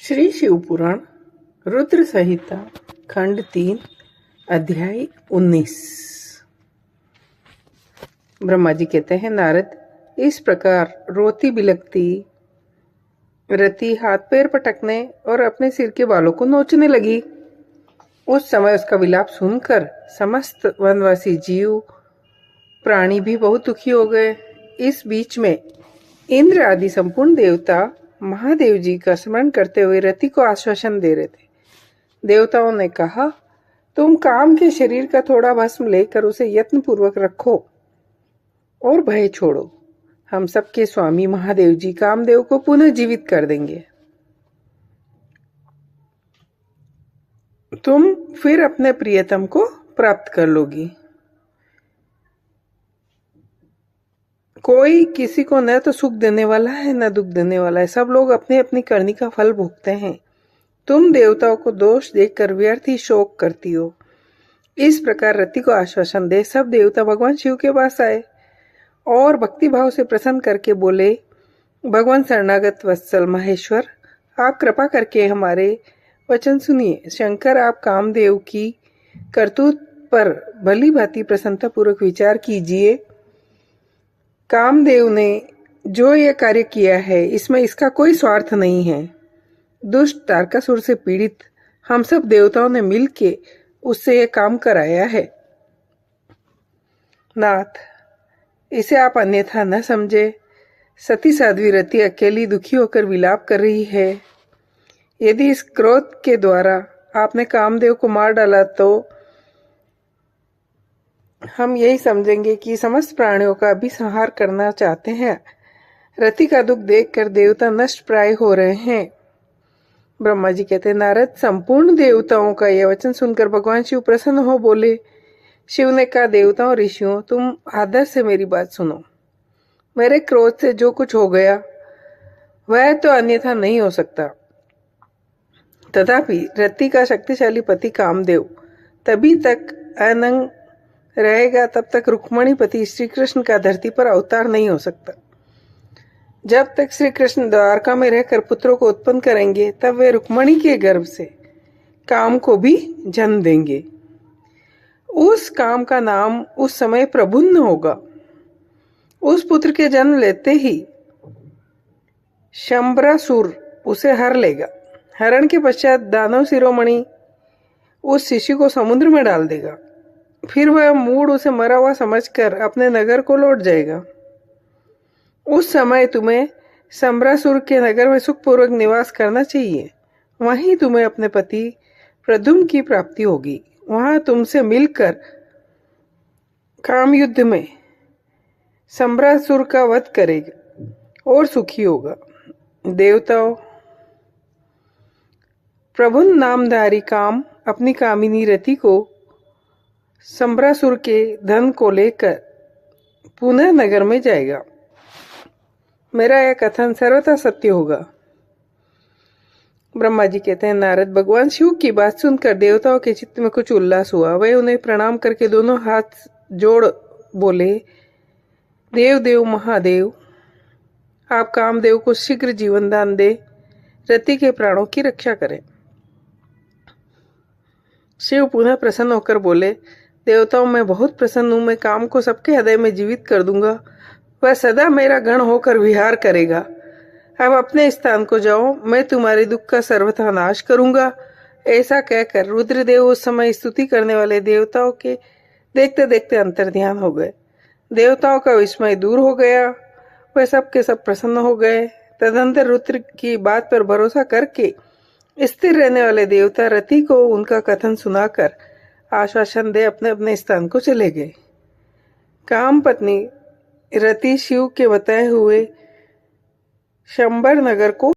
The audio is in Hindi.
श्री शिवपुराण रुद्र संहिता खंड 3 अध्याय 19। ब्रह्मा जी कहते हैं, नारद, इस प्रकार रोती बिलखती रति हाथ पैर पटकने और अपने सिर के बालों को नोचने लगी। उस समय उसका विलाप सुनकर समस्त वनवासी जीव प्राणी भी बहुत दुखी हो गए। इस बीच में इंद्र आदि संपूर्ण देवता महादेव जी का स्मरण करते हुए रति को आश्वासन दे रहे थे। देवताओं ने कहा, तुम काम के शरीर का थोड़ा भस्म लेकर उसे यत्न पूर्वक रखो और भय छोड़ो। हम सबके स्वामी महादेव जी कामदेव को पुनः जीवित कर देंगे। तुम फिर अपने प्रियतम को प्राप्त कर लोगी। कोई किसी को न तो सुख देने वाला है न दुख देने वाला है, सब लोग अपनी अपनी करनी का फल भोगते हैं। तुम देवताओं को दोष देखकर व्यर्थ ही शोक करती हो। इस प्रकार रति को आश्वासन दे सब देवता भगवान शिव के पास आए और भक्ति भाव से प्रसन्न करके बोले, भगवान शरणागत वत्सल महेश्वर, आप कृपा करके हमारे वचन सुनिए। शंकर, आप कामदेव की करतूत पर भली भांति प्रसन्नता पूर्वक विचार कीजिए। कामदेव ने जो यह कार्य किया है इसमें इसका कोई स्वार्थ नहीं है। दुष्ट तारकासुर से पीड़ित हम सब देवताओं ने मिलके उससे यह काम कराया है। नाथ, इसे आप अन्यथा न समझे। सती साध्वी रति अकेली दुखी होकर विलाप कर रही है। यदि इस क्रोध के द्वारा आपने कामदेव को मार डाला तो हम यही समझेंगे कि समस्त प्राणियों का भी संहार करना चाहते हैं। रति का दुख देखकर देवता नष्ट प्राय हो रहे हैं। ब्रह्मा जी कहते हैं, नारद, संपूर्ण देवताओं का यह वचन सुनकर भगवान शिव प्रसन्न हो बोले। शिव ने कहा, देवताओं ऋषियों, तुम आदर से मेरी बात सुनो। मेरे क्रोध से जो कुछ हो गया वह तो अन्यथा नहीं हो सकता। तथापि रति का शक्तिशाली पति कामदेव तभी तक अनंग रहेगा तब तक रुक्मणीपति श्री कृष्ण का धरती पर अवतार नहीं हो सकता। जब तक श्री कृष्ण द्वारका में रहकर पुत्रों को उत्पन्न करेंगे तब वे रुक्मणी के गर्भ से काम को भी जन्म देंगे। उस काम का नाम उस समय प्रबुन्न होगा। उस पुत्र के जन्म लेते ही शंबरासुर उसे हर लेगा। हरण के पश्चात दानव शिरोमणि उस शिशु को समुद्र में डाल देगा। फिर वह मूढ़ उसे मरा हुआ समझकर अपने नगर को लौट जाएगा। उस समय तुम्हें शंबरासुर के नगर में सुखपूर्वक निवास करना चाहिए। वहीं तुम्हें अपने पति प्रद्युम्न की प्राप्ति होगी। वहां तुमसे मिलकर काम युद्ध में शंबरासुर का वध करेगा और सुखी होगा। देवताओं, प्रभुन नामधारी काम अपनी कामिनी रति को शंबरासुर के धन को लेकर पुनः नगर में जाएगा। मेरा यह कथन सर्वथा सत्य होगा। ब्रह्मा जी कहते हैं, नारद, भगवान शिव की बात सुनकर देवताओं के चित्त में कुछ उल्लास हुआ। वे उन्हें प्रणाम करके दोनों हाथ जोड़ बोले, देव देव महादेव, आप कामदेव को शीघ्र जीवन दान दे, रति के प्राणों की रक्षा करें। शिव पुनः प्रसन्न होकर बोले, देवताओं, मैं बहुत प्रसन्न हूं। मैं काम को सबके हृदय में जीवित कर दूंगा। वह सदा मेरा गण होकर विहार करेगा। अब अपने स्थान को जाओ, मैं तुम्हारे दुख का सर्वथा नाश करूंगा। ऐसा कहकर रुद्रदेव उस समय स्तुति करने वाले देवताओं के देखते देखते अंतर्ध्यान हो गए। देवताओं का विस्मय दूर हो गया। वह सब के सब प्रसन्न हो गए। तदंतर रुद्र की बात पर भरोसा करके स्थिर रहने वाले देवता रति को उनका कथन सुनाकर आश्वासन दे अपने अपने स्थान को चले गए। काम पत्नी रति शिव के बताए हुए शंबर नगर को